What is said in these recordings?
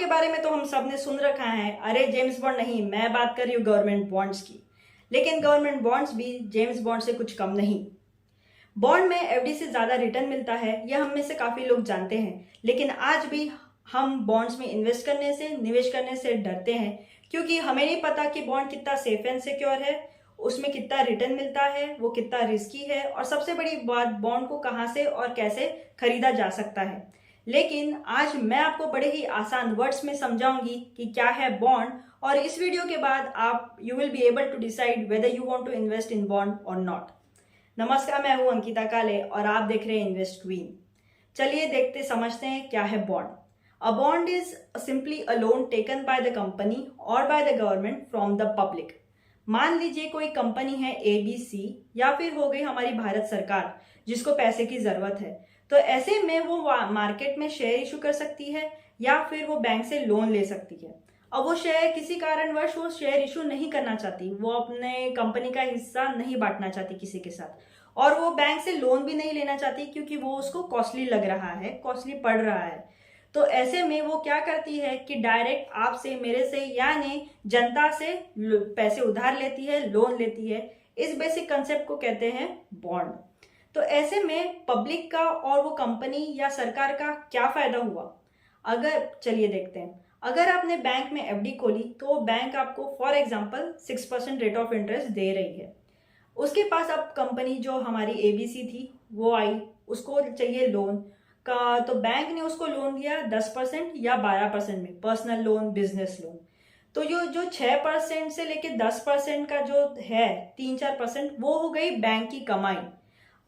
के बारे में तो हम सब ने सुन रखा है, अरे जेम्स बॉन्ड नहीं, मैं बात कर रही हूँ गवर्नमेंट बॉन्ड्स की। लेकिन गवर्नमेंट बॉन्ड्स भी जेम्स बॉन्ड से कुछ कम नहीं। बॉन्ड में एफडी से ज्यादा रिटर्न मिलता है, यह हम में से काफी लोग जानते हैं। लेकिन आज भी हम बॉन्ड्स में इन्वेस्ट करने से, निवेश करने से डरते हैं, क्योंकि हमें नहीं पता कि बॉन्ड कितना सेफ एंड सिक्योर है, उसमें कितना रिटर्न मिलता है, वो कितना रिस्की है, और सबसे बड़ी बात, बॉन्ड को कहाँ से और कैसे खरीदा जा सकता है। लेकिन आज मैं आपको बड़े ही आसान वर्ड्स में समझाऊंगी कि क्या है बॉन्ड, और इस वीडियो के बाद आप you will be able to decide whether you want to invest in bond और नॉट। नमस्कार, मैं हूं अंकिता काले और आप देख रहे हैं इन्वेस्ट क्वीन। चलिए देखते समझते हैं क्या है bond. A bond is simply a loan taken by the company और by the government from the public. मान लीजिए कोई कंपनी है ABC, या फिर हो गई हमारी भारत सरकार जिसको पैसे की जरूरत है, तो ऐसे में वो मार्केट में शेयर इशू कर सकती है या फिर वो बैंक से लोन ले सकती है। अब वो शेयर किसी कारणवश वो शेयर इशू नहीं करना चाहती, वो अपने कंपनी का हिस्सा नहीं बांटना चाहती किसी के साथ, और वो बैंक से लोन भी नहीं लेना चाहती क्योंकि वो उसको कॉस्टली लग रहा है, कॉस्टली पड़ रहा है। तो ऐसे में वो क्या करती है कि डायरेक्ट आपसे, मेरे से, यानी जनता से पैसे उधार लेती है, लोन लेती है। इस बेसिक कंसेप्ट को कहते हैं बॉन्ड। तो ऐसे में पब्लिक का और वो कंपनी या सरकार का क्या फायदा हुआ? अगर चलिए देखते हैं। अगर आपने बैंक में एफडी खोली तो वो बैंक आपको for example 6% rate of interest दे रही है। उसके पास अब कंपनी जो हमारी ABC थी वो आई, उसको चाहिए लोन का, तो बैंक ने उसको लोन दिया 10% या 12% में, पर्सनल लोन, बिजनेस लोन। तो जो 6% से लेके 10% का जो है 3-4%, वो हो गई बैंक की कमाई।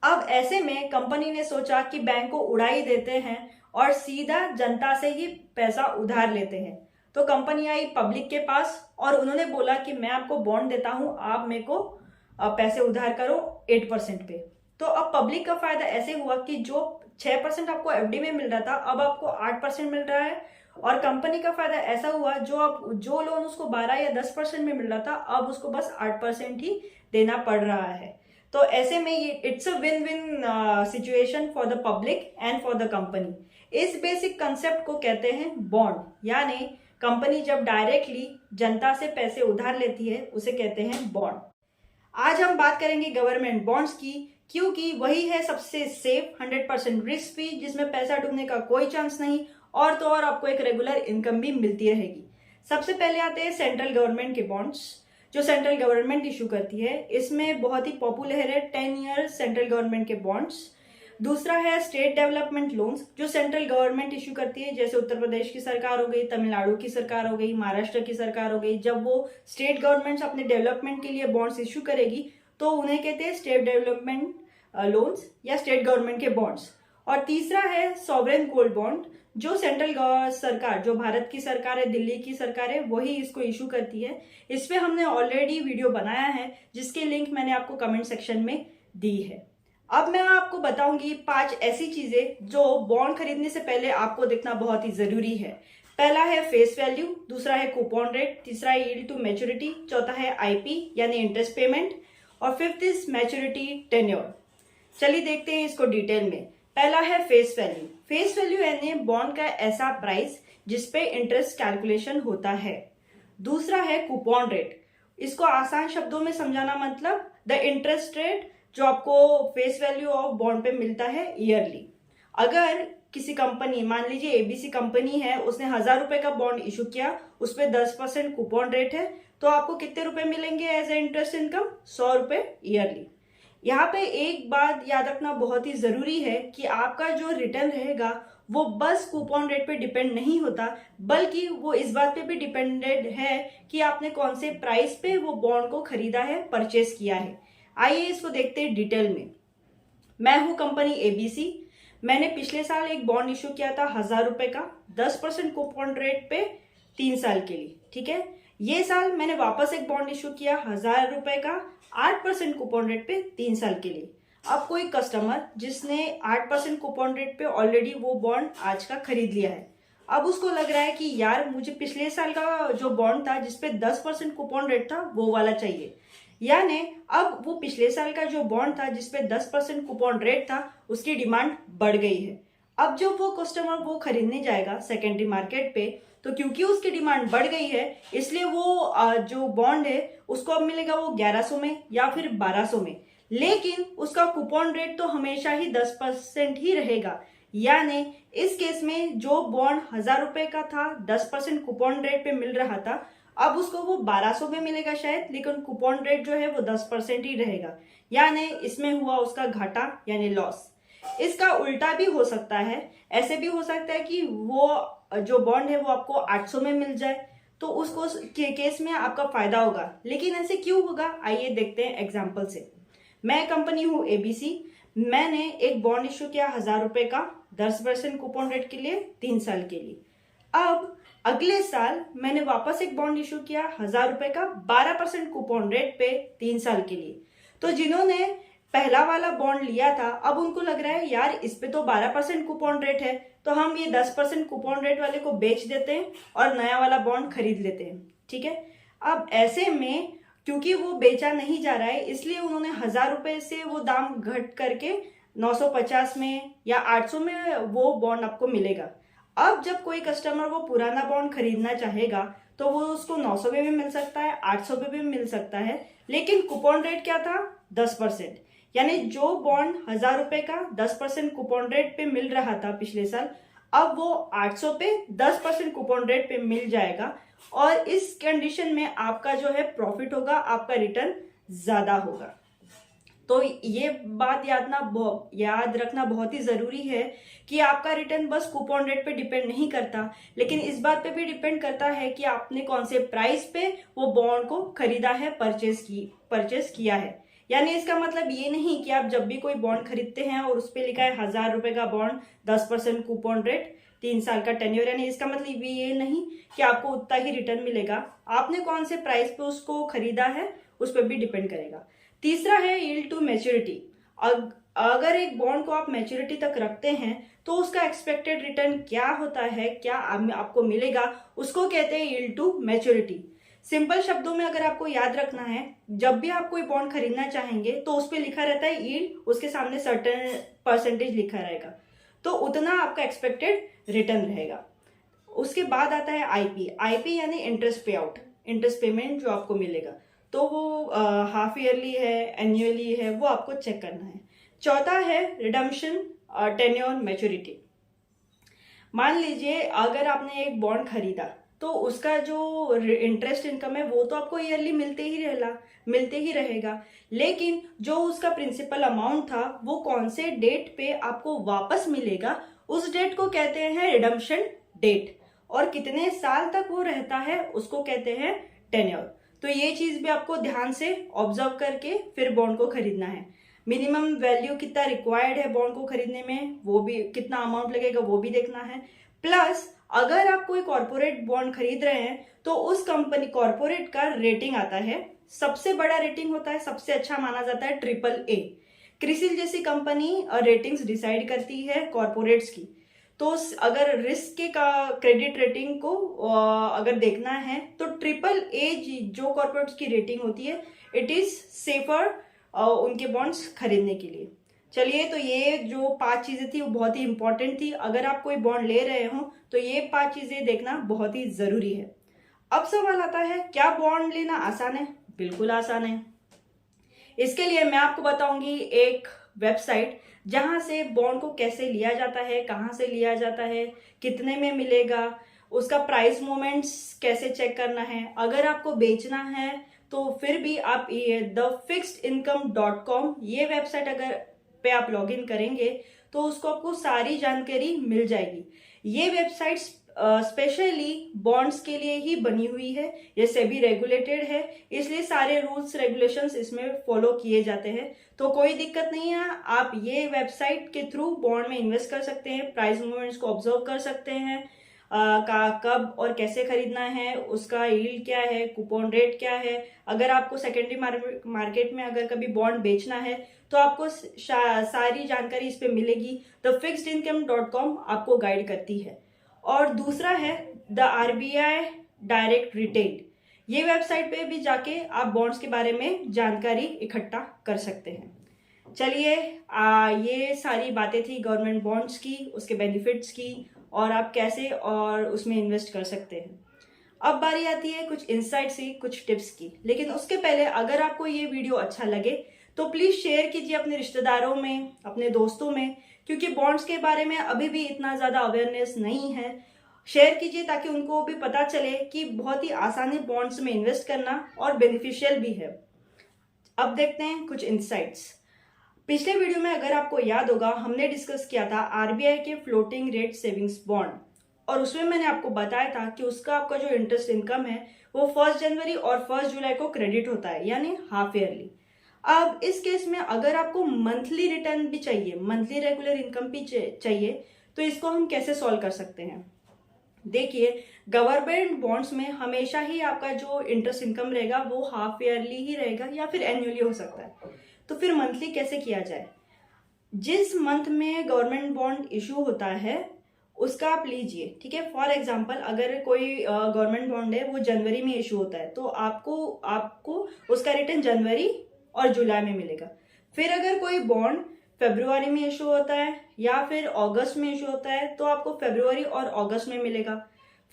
अब ऐसे में कंपनी ने सोचा कि बैंक को उड़ा ही देते हैं और सीधा जनता से ही पैसा उधार लेते हैं। तो कंपनी आई पब्लिक के पास और उन्होंने बोला कि मैं आपको बॉन्ड देता हूं, आप मेरे को पैसे उधार करो 8% पे। तो अब पब्लिक का फायदा ऐसे हुआ कि जो 6% आपको एफडी में मिल रहा था, अब आपको 8% मिल रहा है। और कंपनी का फायदा ऐसा हुआ, जो लोन उसको 12 या 10% में मिल रहा था, अब उसको बस 8% ही देना पड़ रहा है। तो ऐसे में ये it's a win win situation for the public and for the company. इस बेसिक कंसेप्ट को कहते हैं बॉन्ड, यानी कंपनी जब डायरेक्टली जनता से पैसे उधार लेती है उसे कहते हैं बॉन्ड। आज हम बात करेंगे गवर्नमेंट बॉन्ड्स की, क्योंकि वही है सबसे सेफ, 100% रिस्क फ्री, जिसमें पैसा डूबने का कोई चांस नहीं, और तो और आपको एक रेगुलर इनकम भी मिलती रहेगी। सबसे पहले आते हैं सेंट्रल गवर्नमेंट के बॉन्ड्स, जो सेंट्रल गवर्नमेंट इशू करती है। इसमें बहुत ही पॉपुलर है 10 ईयर सेंट्रल गवर्नमेंट के बॉन्ड्स। दूसरा है स्टेट डेवलपमेंट लोन्स, जो सेंट्रल गवर्नमेंट इशू करती है, जैसे उत्तर प्रदेश की सरकार हो गई, तमिलनाडु की सरकार हो गई, महाराष्ट्र की सरकार हो गई। जब वो स्टेट गवर्नमेंट अपने डेवलपमेंट के लिए बॉन्ड्स इशू करेगी तो उन्हें कहते हैं स्टेट डेवलपमेंट लोन्स या स्टेट गवर्नमेंट के बॉन्ड्स। और तीसरा है सॉवरेन गोल्ड बॉन्ड, जो सेंट्रल सरकार, जो भारत की सरकार है, दिल्ली की सरकार है, वही इसको इशू करती है। इस पे हमने ऑलरेडी वीडियो बनाया है, जिसकी लिंक मैंने आपको कमेंट सेक्शन में दी है। अब मैं आपको बताऊंगी 5 ऐसी चीजें जो बॉन्ड खरीदने से पहले आपको देखना बहुत ही जरूरी है। पहला है फेस वैल्यू, दूसरा है कूपन रेट, तीसरा है यील्ड टू मैच्योरिटी, चौथा है IP यानी इंटरेस्ट पेमेंट, और फिफ्थ इज मैच्योरिटी टेन्योर। चलिए देखते हैं इसको डिटेल में। पहला है फेस वैल्यू। फेस वैल्यू यानी बॉन्ड का ऐसा प्राइस जिसपे इंटरेस्ट कैलकुलेशन होता है। दूसरा है कूपन रेट। इसको आसान शब्दों में समझाना मतलब द इंटरेस्ट रेट जो आपको फेस वैल्यू ऑफ बॉन्ड पे मिलता है ईयरली। अगर किसी कंपनी, मान लीजिए ABC कंपनी है, उसने 1000 रुपए का बॉन्ड इशू किया, उस पर 10% कूपन रेट है, तो आपको कितने रुपए मिलेंगे एज ए इंटरेस्ट इनकम? 100 रुपए ईयरली। यहाँ पे एक बात याद रखना बहुत ही जरूरी है कि आपका जो रिटर्न रहेगा वो बस कूपन रेट पे डिपेंड नहीं होता, बल्कि वो इस बात पे भी डिपेंडेड है कि आपने कौन से प्राइस पे वो बॉन्ड को खरीदा है, परचेस किया है। आइए इसको देखते हैं डिटेल में। मैं हूं कंपनी ABC। मैंने पिछले साल एक बॉन्ड इशू किया था 1000 रुपए का, 10% कूपन रेट पे 3 साल के लिए, ठीक है। ये साल मैंने वापस एक बॉन्ड इशू किया 1000 रुपए का, 8% कूपन रेट पे 3 साल के लिए। अब कोई कस्टमर जिसने 8% कूपन रेट पे ऑलरेडी वो बॉन्ड आज का खरीद लिया है, अब उसको लग रहा है कि यार मुझे पिछले साल का जो बॉन्ड था जिसपे 10% कूपन रेट था वो वाला चाहिए। यानी अब वो पिछले साल का जो बॉन्ड था जिसपे 10% कूपन रेट था, उसकी डिमांड बढ़ गई है। अब जब वो कस्टमर वो खरीदने जाएगा सेकेंडरी मार्केट पे, तो क्योंकि उसकी डिमांड बढ़ गई है इसलिए वो जो बॉन्ड है उसको अब मिलेगा वो 1100 में या फिर 1200 में, लेकिन उसका कूपन रेट तो हमेशा ही 10% ही रहेगा। यानी इस केस में जो बॉन्ड 1000 रुपए का था 10% कूपन रेट पे मिल रहा था, अब उसको वो 1200 में मिलेगा शायद, लेकिन कूपन रेट जो है वो 10% ही रहेगा। यानी इसमें हुआ उसका घाटा यानी लॉस। इसका उल्टा भी हो सकता है, ऐसे भी हो सकता है कि वो जो बॉन्ड है वो आपको 800 में मिल जाए, तो उसको केस में आपका फायदा होगा। लेकिन ऐसे क्यों होगा, आइए देखते हैं एग्जाम्पल से। मैं कंपनी हूँ एबीसी, मैंने एक बॉन्ड इश्यू किया 1000 रुपए का 10% कूपन रेट के लिए 3 साल के लिए। अब अगले साल मैंने वापस एक बॉन्ड इशू किया 1000 रुपए का 12% कूपन रेट पे 3 साल के लिए। तो जिन्होंने पहला वाला बॉन्ड लिया था अब उनको लग रहा है यार इस पे तो 12% कूपन रेट है, तो हम ये 10% कूपन रेट वाले को बेच देते हैं और नया वाला बॉन्ड खरीद लेते हैं। ठीक है, अब ऐसे में क्योंकि वो बेचा नहीं जा रहा है इसलिए उन्होंने 1000 रुपए से वो दाम घट करके 950 में या 800 में वो बॉन्ड आपको मिलेगा। अब जब कोई कस्टमर वो पुराना बॉन्ड खरीदना चाहेगा तो वो उसको 900 में भी मिल सकता है, 800 में भी मिल सकता है, लेकिन कूपन रेट क्या था 10%। यानी जो बॉन्ड 1000 रुपए का 10% कूपन रेट पे मिल रहा था पिछले साल, अब वो 800 पे 10% कूपन रेट पे मिल जाएगा और इस कंडीशन में आपका जो है प्रॉफिट होगा, आपका रिटर्न ज्यादा होगा। तो ये बात याद रखना बहुत ही जरूरी है कि आपका रिटर्न बस कूपन रेट पे डिपेंड नहीं करता, लेकिन इस बात पे भी डिपेंड करता है कि आपने कौन से प्राइस पे वो बॉन्ड को खरीदा है, परचेस किया है। यानी इसका मतलब ये नहीं कि आप जब भी कोई बॉन्ड खरीदते हैं और उस पर लिखा है 1000 रुपए का बॉन्ड 10% कूपन रेट 3 साल का टेन्योर, यानी इसका मतलब ये नहीं कि आपको उतना ही रिटर्न मिलेगा। आपने कौन से प्राइस पे उसको खरीदा है उस पर भी डिपेंड करेगा। तीसरा है यील्ड टू मैच्योरिटी। अगर एक बॉन्ड को आप मैच्योरिटी तक रखते हैं तो उसका एक्सपेक्टेड रिटर्न क्या होता है, क्या आपको मिलेगा, उसको कहते हैं यील्ड टू मैच्योरिटी। सिंपल शब्दों में अगर आपको याद रखना है, जब भी आप कोई बॉन्ड खरीदना चाहेंगे तो उस पर लिखा रहता है यील्ड, उसके सामने सर्टेन परसेंटेज लिखा रहेगा, तो उतना आपका एक्सपेक्टेड रिटर्न रहेगा। उसके बाद आता है आईपी यानी इंटरेस्ट पे आउट, इंटरेस्ट पेमेंट जो आपको मिलेगा, तो वो हाफ ईयरली है, एनुअली है, वो आपको चेक करना है। चौथा है रिडम्पशन टेन्योर मैच्योरिटी। मान लीजिए अगर आपने एक बॉन्ड खरीदा तो उसका जो इंटरेस्ट इनकम है वो तो आपको ईयरली मिलते ही रहेगा, लेकिन जो उसका प्रिंसिपल अमाउंट था वो कौन से डेट पे आपको वापस मिलेगा, उस डेट को कहते हैं रिडम्पशन डेट, और कितने साल तक वो रहता है उसको कहते हैं टेन्योर। तो ये चीज भी आपको ध्यान से ऑब्जर्व करके फिर बॉन्ड को खरीदना है। मिनिमम वैल्यू कितना रिक्वायर्ड है बॉन्ड को खरीदने में, वो भी कितना अमाउंट लगेगा वो भी देखना है। प्लस अगर आप कोई कॉर्पोरेट बॉन्ड खरीद रहे हैं तो उस कंपनी कॉर्पोरेट का रेटिंग आता है, सबसे बड़ा रेटिंग होता है, सबसे अच्छा माना जाता है AAA। क्रिसिल जैसी कंपनी रेटिंग्स डिसाइड करती है कॉर्पोरेट्स की। तो अगर रिस्क के का क्रेडिट रेटिंग को अगर देखना है तो AAA जो कॉर्पोरेट्स की रेटिंग होती है, इट इज सेफर उनके बॉन्ड्स खरीदने के लिए। चलिए, तो ये जो 5 चीजें थी वो बहुत ही इंपॉर्टेंट थी। अगर आप कोई बॉन्ड ले रहे हो तो ये 5 चीजें देखना बहुत ही जरूरी है। अब सवाल आता है, क्या बॉन्ड लेना आसान है? बिल्कुल आसान है। इसके लिए मैं आपको बताऊंगी एक वेबसाइट जहां से बॉन्ड को कैसे लिया जाता है, कहां से लिया जाता है, कितने में मिलेगा, उसका प्राइस मूवमेंट्स कैसे चेक करना है। अगर आपको बेचना है तो फिर भी आप thefixedincome.com ये वेबसाइट अगर पे आप लॉगिन करेंगे तो उसको आपको सारी जानकारी मिल जाएगी। ये वेबसाइट स्पेशली बॉन्ड्स के लिए ही बनी हुई है, ये सेबी रेगुलेटेड है, इसलिए सारे रूल्स रेगुलेशंस इसमें फॉलो किए जाते हैं। तो कोई दिक्कत नहीं है, आप ये वेबसाइट के थ्रू बॉन्ड में इन्वेस्ट कर सकते हैं, प्राइस मूवमेंट्स को ऑब्जर्व कर सकते हैं, कब और कैसे खरीदना है, उसका यील्ड क्या है, कूपन रेट क्या है। अगर आपको सेकेंडरी मार्केट में अगर कभी बॉन्ड बेचना है तो आपको सारी जानकारी इस पे मिलेगी। thefixedincome.com आपको गाइड करती है। और दूसरा है द RBI डायरेक्ट रिटेल, ये वेबसाइट पे भी जाके आप बॉन्ड्स के बारे में जानकारी इकट्ठा कर सकते हैं। चलिए, ये सारी बातें थी गवर्नमेंट बॉन्ड्स की, उसके बेनिफिट्स की और आप कैसे और उसमें इन्वेस्ट कर सकते हैं। अब बारी आती है कुछ इंसाइट्स की, कुछ टिप्स की। लेकिन उसके पहले अगर आपको ये वीडियो अच्छा लगे तो प्लीज शेयर कीजिए अपने रिश्तेदारों में, अपने दोस्तों में, क्योंकि बॉन्ड्स के बारे में अभी भी इतना ज्यादा अवेयरनेस नहीं है। शेयर कीजिए ताकि उनको भी पता चले कि बहुत ही आसान है बॉन्ड्स में इन्वेस्ट करना और बेनिफिशियल भी है। अब देखते हैं कुछ इंसाइट्स। पिछले वीडियो में अगर आपको याद होगा हमने डिस्कस किया था आरबीआई के फ्लोटिंग रेट सेविंग्स बॉन्ड, और उसमें मैंने आपको बताया था कि उसका आपका जो इंटरेस्ट इनकम है वो 1 जनवरी और 1 जुलाई को क्रेडिट होता है, यानी हाफ ईयरली। अब इस केस में अगर आपको मंथली रिटर्न भी चाहिए, मंथली रेगुलर इनकम भी चाहिए, तो इसको हम कैसे सॉल्व कर सकते हैं। देखिए, गवर्नमेंट बॉन्ड्स में हमेशा ही आपका जो इंटरेस्ट इनकम रहेगा वो हाफ ईयरली ही रहेगा या फिर एनुअली हो सकता है। तो फिर मंथली कैसे किया जाए। जिस मंथ में गवर्नमेंट बॉन्ड इशू होता है उसका आप लीजिए, ठीक है। फॉर एग्जांपल अगर कोई गवर्नमेंट बॉन्ड है वो जनवरी में इशू होता है तो आपको उसका रिटर्न जनवरी और जुलाई में मिलेगा। फिर अगर कोई बॉन्ड फरवरी में इशू होता है या फिर अगस्त में इशू होता है तो आपको फरवरी और अगस्त में मिलेगा।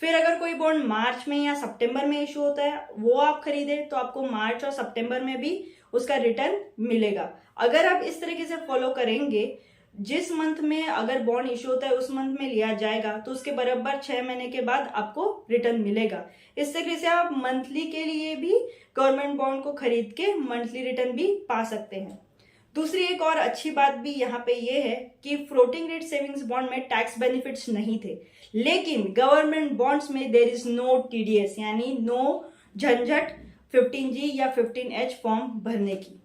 फिर अगर कोई बॉन्ड मार्च में या सितंबर में इशू होता है वो आप खरीदे तो आपको मार्च और सितंबर में भी उसका रिटर्न मिलेगा। अगर आप इस तरीके से फॉलो करेंगे, जिस मंथ में अगर बॉन्ड इशू होता है उस मंथ में लिया जाएगा तो उसके बराबर 6 महीने के बाद आपको रिटर्न मिलेगा। इस तरीके से आप मंथली के लिए भी गवर्नमेंट बॉन्ड को खरीद के मंथली रिटर्न भी पा सकते हैं। दूसरी एक और अच्छी बात भी यहाँ पे ये है कि फ्लोटिंग रेट सेविंग्स बॉन्ड में टैक्स बेनिफिट्स नहीं थे, लेकिन गवर्नमेंट बॉन्ड्स में देयर इज नो टीडीएस, यानी नो झंझट 15G या 15H फॉर्म भरने की।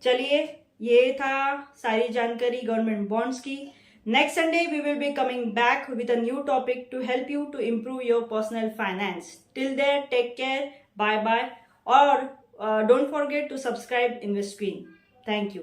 चलिए, ये था सारी जानकारी गवर्नमेंट बॉन्ड्स की। Next Sunday we will be coming back with a new topic to help you to improve your personal finance. Till there take care, bye bye, और don't forget to subscribe invest screen. Thank you.